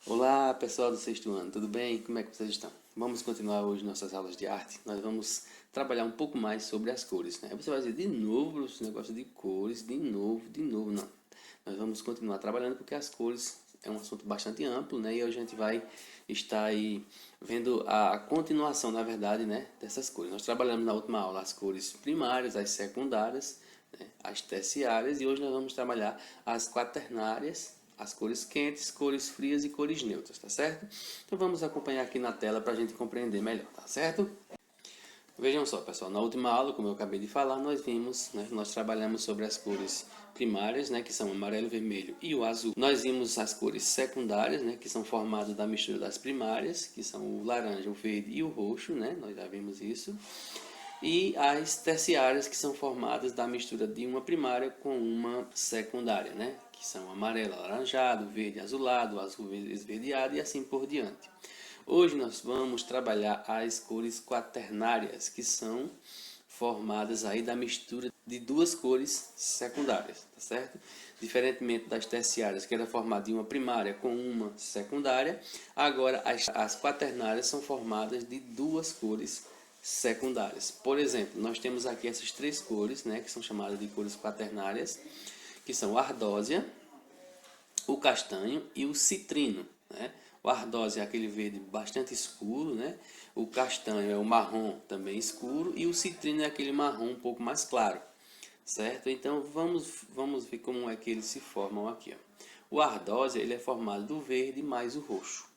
Olá pessoal do sexto ano, tudo bem? Como é que vocês estão? Vamos continuar hoje nossas aulas de arte. Nós vamos trabalhar um pouco mais sobre as cores, né? Você vai dizer de novo esse negócio de cores, de novo, não. Nós vamos continuar trabalhando porque as cores é um assunto bastante amplo, né? E hoje a gente vai estar aí vendo a continuação, na verdade, né, dessas cores. Nós trabalhamos na última aula as cores primárias, as secundárias, né, as terciárias e hoje nós vamos trabalhar as quaternárias, as cores quentes, cores frias e cores neutras, tá certo? Então vamos acompanhar aqui na tela para a gente compreender melhor, tá certo? Vejam só, pessoal, na última aula, como eu acabei de falar, nós vimos, né, nós trabalhamos sobre as cores primárias, né, que são o amarelo, o vermelho e o azul. Nós vimos as cores secundárias, né, que são formadas da mistura das primárias, que são o laranja, o verde e o roxo, né, nós já vimos isso. E as terciárias, que são formadas da mistura de uma primária com uma secundária, né, que são amarelo, alaranjado, verde, azulado, azul esverdeado e assim por diante. Hoje nós vamos trabalhar as cores quaternárias, que são formadas aí da mistura de duas cores secundárias, tá certo? Diferentemente das terciárias, que era formada de uma primária com uma secundária, agora as quaternárias são formadas de duas cores secundárias. Por exemplo, nós temos aqui essas três cores, né, que são chamadas de cores quaternárias, que são a ardósia, o castanho e o citrino, né? O ardósia é aquele verde bastante escuro, né? O castanho é o marrom também escuro e o citrino é aquele marrom um pouco mais claro, certo? Então vamos ver como é que eles se formam aqui, ó. O ardósia ele é formado do verde mais o roxo,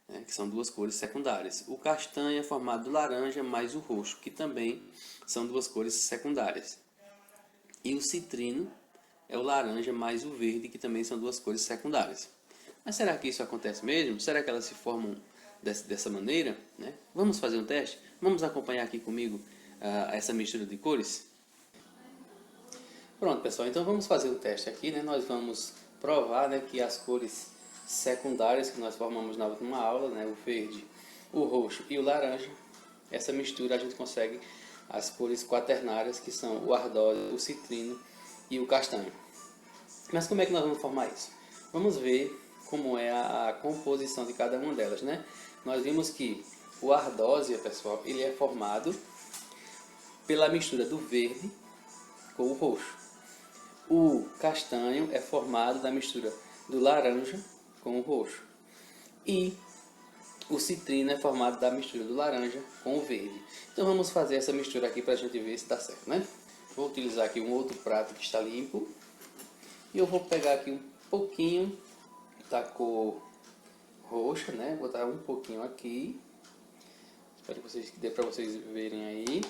né? Que são duas cores secundárias. O castanho é formado do laranja mais o roxo, que também são duas cores secundárias. E o citrino é o laranja mais o verde, que também são duas cores secundárias. Mas será que isso acontece mesmo? Será que elas se formam dessa maneira? Né? Vamos fazer um teste? Vamos acompanhar aqui comigo essa mistura de cores? Pronto, pessoal, então vamos fazer o teste aqui, né? Nós vamos provar, né, que as cores secundárias que nós formamos na última aula, né, o verde, o roxo e o laranja, essa mistura a gente consegue as cores quaternárias, que são o ardósia, o citrino e o castanho. Mas como é que nós vamos formar isso? Vamos ver como é a composição de cada uma delas, né? Nós vimos que o ardósia, pessoal, ele é formado pela mistura do verde com o roxo. O castanho é formado da mistura do laranja com o roxo. E o citrino é formado da mistura do laranja com o verde. Então vamos fazer essa mistura aqui para a gente ver se dá certo, né? Vou utilizar aqui um outro prato que está limpo. E eu vou pegar aqui um pouquinho da cor roxa, né? Vou botar um pouquinho aqui. Espero que dê para vocês verem aí.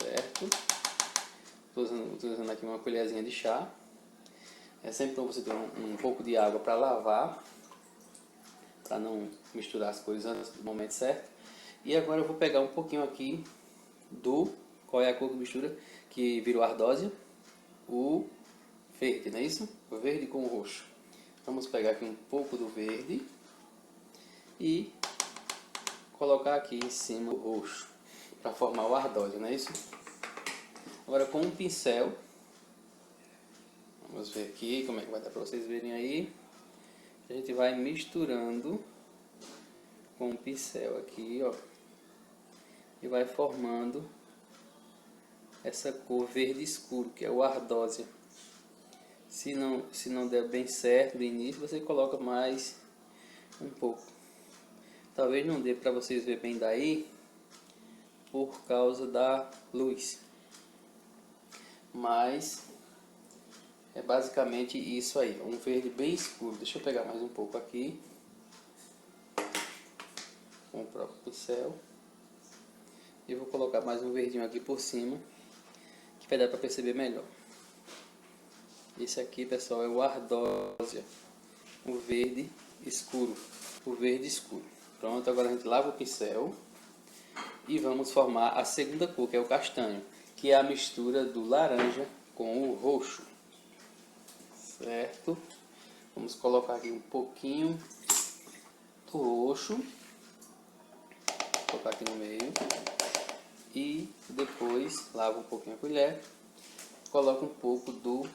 Certo? Estou usando aqui uma colherzinha de chá. É sempre bom você ter um pouco de água para lavar, para não misturar as coisas antes do momento certo. E agora eu vou pegar um pouquinho aqui qual é a cor que mistura, que virou ardósia, o verde, não é isso? O verde com o roxo. Vamos pegar aqui um pouco do verde e colocar aqui em cima o roxo, para formar o ardósia, não é isso? Agora com um pincel, vamos ver aqui como é que vai dar para vocês verem aí. A gente vai misturando com um pincel aqui, ó, e vai formando essa cor verde escuro, que é o ardósia. Se não der bem certo no início, você coloca mais um pouco. Talvez não dê para vocês verem bem daí, por causa da luz. Mas é basicamente isso aí, um verde bem escuro. Deixa eu pegar mais um pouco aqui, com o próprio pincel. E vou colocar mais um verdinho aqui por cima, que vai dar para perceber melhor. Esse aqui, pessoal, é o ardósia, o verde escuro, o verde escuro. Pronto, agora a gente lava o pincel e vamos formar a segunda cor, que é o castanho, que é a mistura do laranja com o roxo. Certo? Vamos colocar aqui um pouquinho do roxo, vou colocar aqui no meio, e depois lava um pouquinho a colher, coloca um pouco do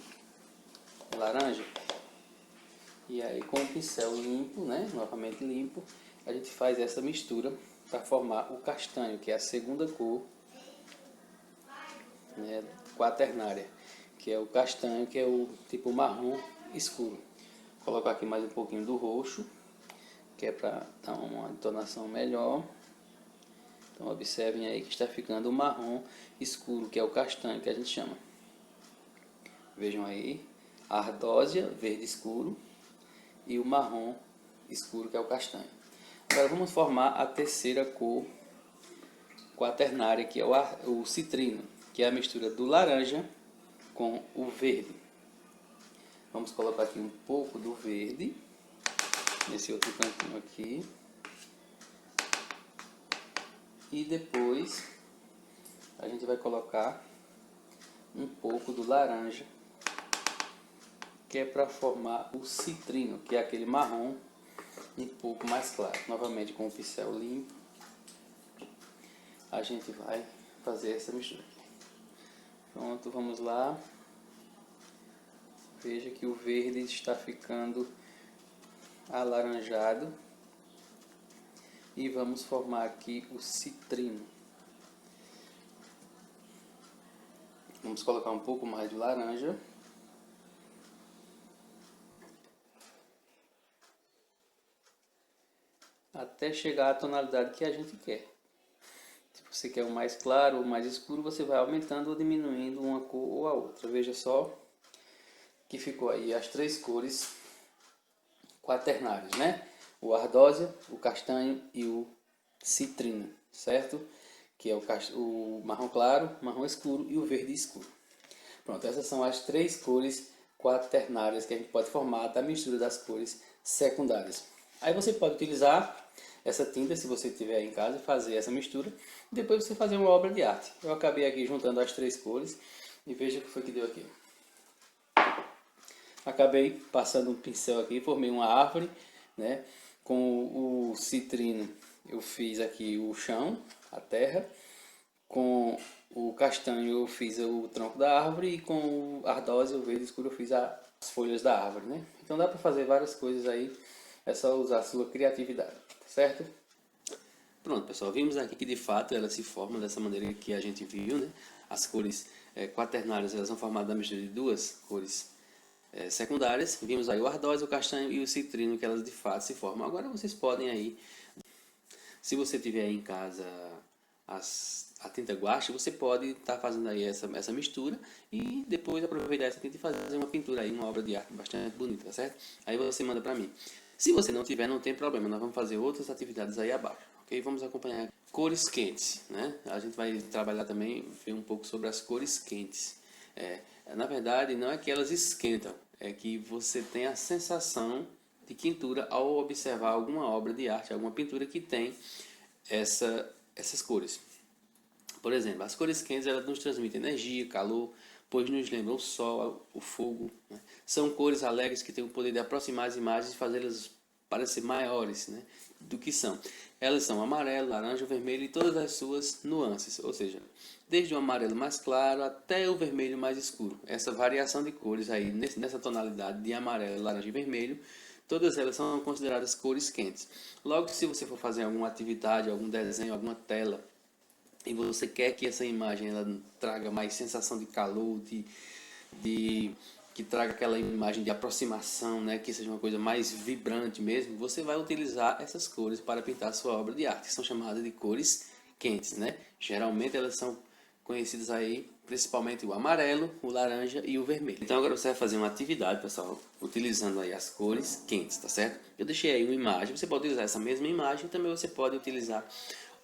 laranja. E aí com o pincel limpo, né, novamente limpo, a gente faz essa mistura para formar o castanho, que é a segunda cor, né, quaternária, que é o castanho, que é o tipo marrom escuro. Vou colocar aqui mais um pouquinho do roxo, que é para dar uma entonação melhor. Então observem aí que está ficando o marrom escuro, que é o castanho que a gente chama. Vejam aí, a ardósia, verde escuro, e o marrom escuro, que é o castanho. Agora vamos formar a terceira cor quaternária, que é o citrino, que é a mistura do laranja com o verde. Vamos colocar aqui um pouco do verde, nesse outro cantinho aqui. E depois a gente vai colocar um pouco do laranja, que é para formar o citrino, que é aquele marrom um pouco mais claro. Novamente com o pincel limpo, a gente vai fazer essa mistura. Pronto, vamos lá. Veja que o verde está ficando alaranjado. E vamos formar aqui o citrino. Vamos colocar um pouco mais de laranja. Até chegar à tonalidade que a gente quer. Se você quer o mais claro ou mais escuro, você vai aumentando ou diminuindo uma cor ou a outra. Veja só que ficou aí as três cores quaternárias, né? O ardósia, o castanho e o citrino, certo? Que é o marrom claro, marrom escuro e o verde escuro. Pronto, essas são as três cores quaternárias que a gente pode formar da mistura das cores secundárias. Aí você pode utilizar essa tinta, se você tiver em casa, e fazer essa mistura. E depois você fazer uma obra de arte. Eu acabei aqui juntando as três cores e veja o que foi que deu aqui. Acabei passando um pincel aqui, formei uma árvore, né? Com o citrino eu fiz aqui o chão, a terra. Com o castanho eu fiz o tronco da árvore e com o ardósia, o verde escuro, eu fiz as folhas da árvore, né? Então dá para fazer várias coisas aí, é só usar a sua criatividade, certo? Pronto, pessoal, vimos aqui que de fato ela se forma dessa maneira que a gente viu, né? As cores quaternárias, elas são formadas da mistura de duas cores secundárias. Vimos aí o ardósia, o castanho e o citrino, que elas de fato se formam. Agora vocês podem aí, se você tiver em casa a tinta guache, você pode estar fazendo aí essa mistura e depois aproveitar essa tinta e fazer uma pintura aí, uma obra de arte bastante bonita, tá certo? Aí você manda para mim. Se você não tiver, não tem problema, nós vamos fazer outras atividades aí abaixo, ok? Vamos acompanhar cores quentes, né? A gente vai trabalhar também, ver um pouco sobre as cores quentes. Na verdade, não é que elas esquentam, é que você tem a sensação de quentura ao observar alguma obra de arte, alguma pintura que tem essas cores. Por exemplo, as cores quentes, elas nos transmitem energia, calor, pois nos lembram o sol, o fogo, né? São cores alegres que têm o poder de aproximar as imagens e fazê-las parecer maiores, né, do que são. Elas são amarelo, laranja, vermelho e todas as suas nuances, ou seja, desde o amarelo mais claro até o vermelho mais escuro. Essa variação de cores aí, nessa tonalidade de amarelo, laranja e vermelho, todas elas são consideradas cores quentes. Logo, se você for fazer alguma atividade, algum desenho, alguma tela, e você quer que essa imagem ela traga mais sensação de calor, que traga aquela imagem de aproximação, né, que seja uma coisa mais vibrante mesmo, você vai utilizar essas cores para pintar a sua obra de arte, que são chamadas de cores quentes, né? Geralmente elas são conhecidas aí, principalmente o amarelo, o laranja e o vermelho. Então agora você vai fazer uma atividade, pessoal, utilizando aí as cores quentes, tá certo? Eu deixei aí uma imagem, você pode utilizar essa mesma imagem, também você pode utilizar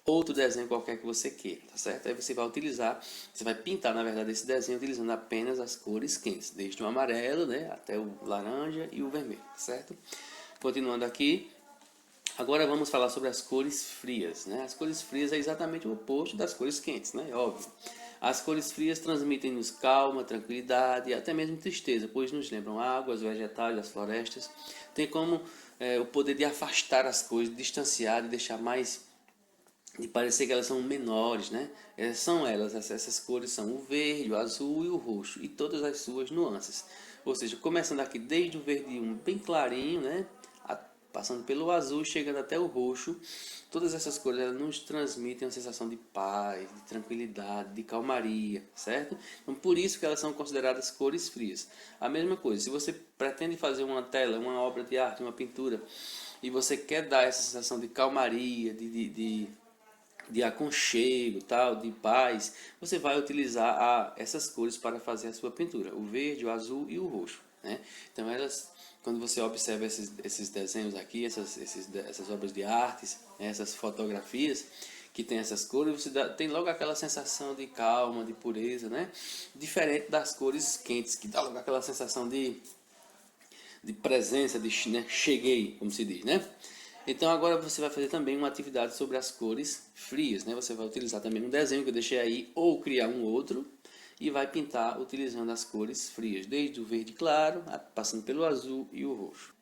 outro desenho qualquer que você queira, tá certo? Aí você vai utilizar, você vai pintar, na verdade, esse desenho utilizando apenas as cores quentes, desde o amarelo, né, até o laranja e o vermelho, tá certo? Continuando aqui, agora vamos falar sobre as cores frias, né? As cores frias é exatamente o oposto das cores quentes, né? Óbvio. As cores frias transmitem-nos calma, tranquilidade e até mesmo tristeza, pois nos lembram água, os vegetais, as florestas. Tem como o poder de afastar as coisas, distanciar, de deixar mais, de parecer que elas são menores, né? Essas cores são o verde, o azul e o roxo, e todas as suas nuances. Ou seja, começando aqui desde o verde bem clarinho, né? Passando pelo azul, chegando até o roxo. Todas essas cores elas nos transmitem uma sensação de paz, de tranquilidade, de calmaria, certo? Então por isso que elas são consideradas cores frias. A mesma coisa, se você pretende fazer uma tela, uma obra de arte, uma pintura, e você quer dar essa sensação de calmaria, de aconchego, tal, de paz, você vai utilizar essas cores para fazer a sua pintura, o verde, o azul e o roxo, né? Então elas, quando você observa esses desenhos aqui, essas obras de artes, né, essas fotografias que tem essas cores, você tem logo aquela sensação de calma, de pureza, né? Diferente das cores quentes, que dá logo aquela sensação de presença, né? Cheguei, como se diz, né? Então agora você vai fazer também uma atividade sobre as cores frias, né? Você vai utilizar também um desenho que eu deixei aí, ou criar um outro, e vai pintar utilizando as cores frias, desde o verde claro, passando pelo azul e o roxo.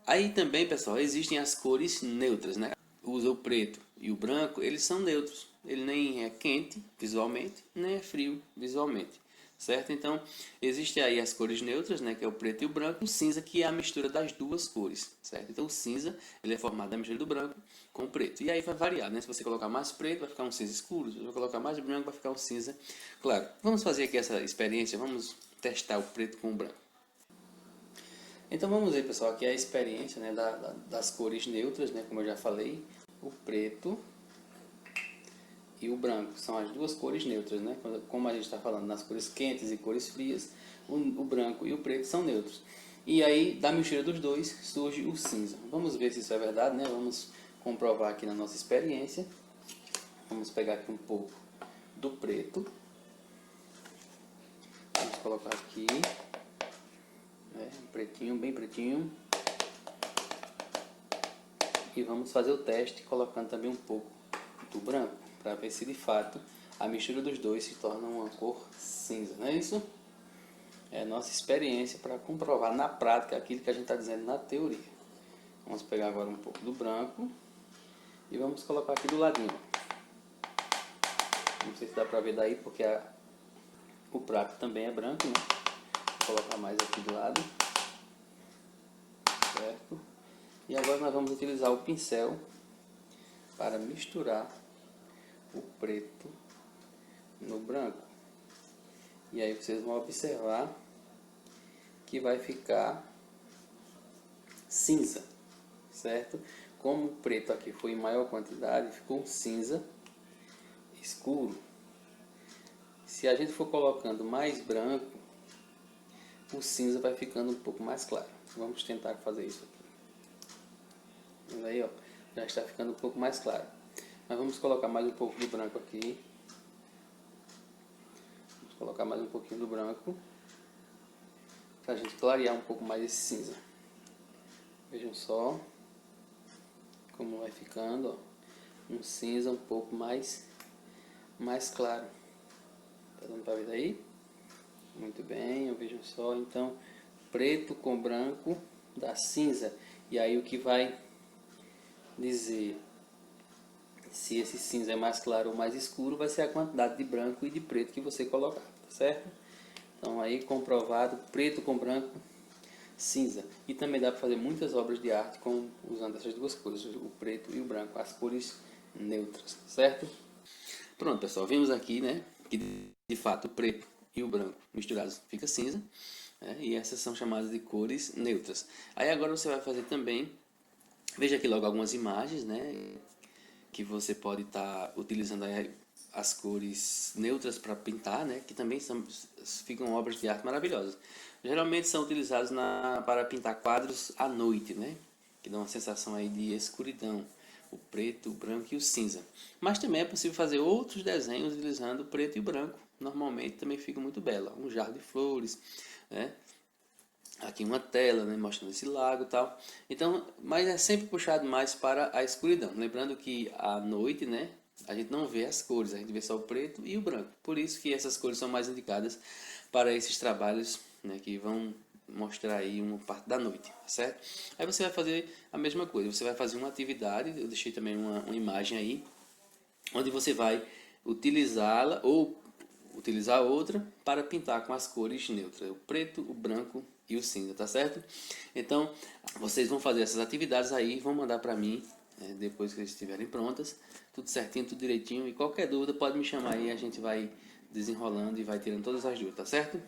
Aí também, pessoal, existem as cores neutras, né? Usa o preto e o branco, eles são neutros. Ele nem é quente visualmente, nem é frio visualmente, certo? Então, existe aí as cores neutras, né, que é o preto e o branco, e o cinza, que é a mistura das duas cores, certo? Então, o cinza, ele é formado da mistura do branco com o preto. E aí vai variar, né? Se você colocar mais preto, vai ficar um cinza escuro. Se você colocar mais branco, vai ficar um cinza claro. Vamos fazer aqui essa experiência, vamos testar o preto com o branco. Então vamos ver, pessoal, aqui a experiência, né, das cores neutras, né, como eu já falei, o preto e o branco são as duas cores neutras, né? Como a gente está falando nas cores quentes e cores frias, o branco e o preto são neutros. E aí, da mistura dos dois, surge o cinza. Vamos ver se isso é verdade, né? Vamos comprovar aqui na nossa experiência. Vamos pegar aqui um pouco do preto. Vamos colocar aqui, né, pretinho, bem pretinho. E vamos fazer o teste colocando também um pouco do branco, para ver se de fato a mistura dos dois se torna uma cor cinza, não é isso? É a nossa experiência para comprovar na prática aquilo que a gente está dizendo na teoria. Vamos pegar agora um pouco do branco e vamos colocar aqui do ladinho. Não sei se dá para ver daí, porque o prato também é branco, né? Vou colocar mais aqui do lado, certo? E agora nós vamos utilizar o pincel para misturar o preto no branco. E aí vocês vão observar que vai ficar cinza, certo? Como o preto aqui foi em maior quantidade, ficou um cinza escuro. Se a gente for colocando mais branco, o cinza vai ficando um pouco mais claro. Vamos tentar fazer isso aqui. Vendo aí, ó, já está ficando um pouco mais claro. Mas vamos colocar mais um pouco de branco aqui. Vamos colocar mais um pouquinho do branco, para a gente clarear um pouco mais esse cinza. Vejam só como vai ficando, ó, um cinza um pouco mais claro. Tá dando para ver daí? Muito bem, vejam só, então preto com branco dá cinza. E aí o que vai dizer se esse cinza é mais claro ou mais escuro vai ser a quantidade de branco e de preto que você colocar, tá certo? Então aí comprovado, preto com branco, cinza. E também dá para fazer muitas obras de arte usando essas duas cores, o preto e o branco, as cores neutras, certo? Pronto, pessoal, vimos aqui, né, que de fato o preto e o branco misturados fica cinza, né, e essas são chamadas de cores neutras. Aí agora você vai fazer também, veja aqui logo algumas imagens, né, que você pode estar utilizando aí as cores neutras para pintar, né, que também ficam obras de arte maravilhosas. Geralmente são utilizados para pintar quadros à noite, né, que dão uma sensação aí de escuridão. O preto, o branco e o cinza. Mas também é possível fazer outros desenhos utilizando o preto e o branco. Normalmente também fica muito bela. Um jarro de flores, né? Aqui uma tela, né, mostrando esse lago e tal. Então, mas é sempre puxado mais para a escuridão. Lembrando que à noite, né, a gente não vê as cores, a gente vê só o preto e o branco. Por isso que essas cores são mais indicadas para esses trabalhos, né, que vão mostrar aí uma parte da noite, certo? Aí você vai fazer a mesma coisa, você vai fazer uma atividade, eu deixei também uma imagem aí, onde você vai utilizá-la ou utilizar outra para pintar com as cores neutras, o preto, o branco e o cinza, tá certo? Então, vocês vão fazer essas atividades aí, vão mandar para mim, depois que eles estiverem prontas, tudo certinho, tudo direitinho, e qualquer dúvida pode me chamar aí, a gente vai desenrolando e vai tirando todas as dúvidas, tá certo?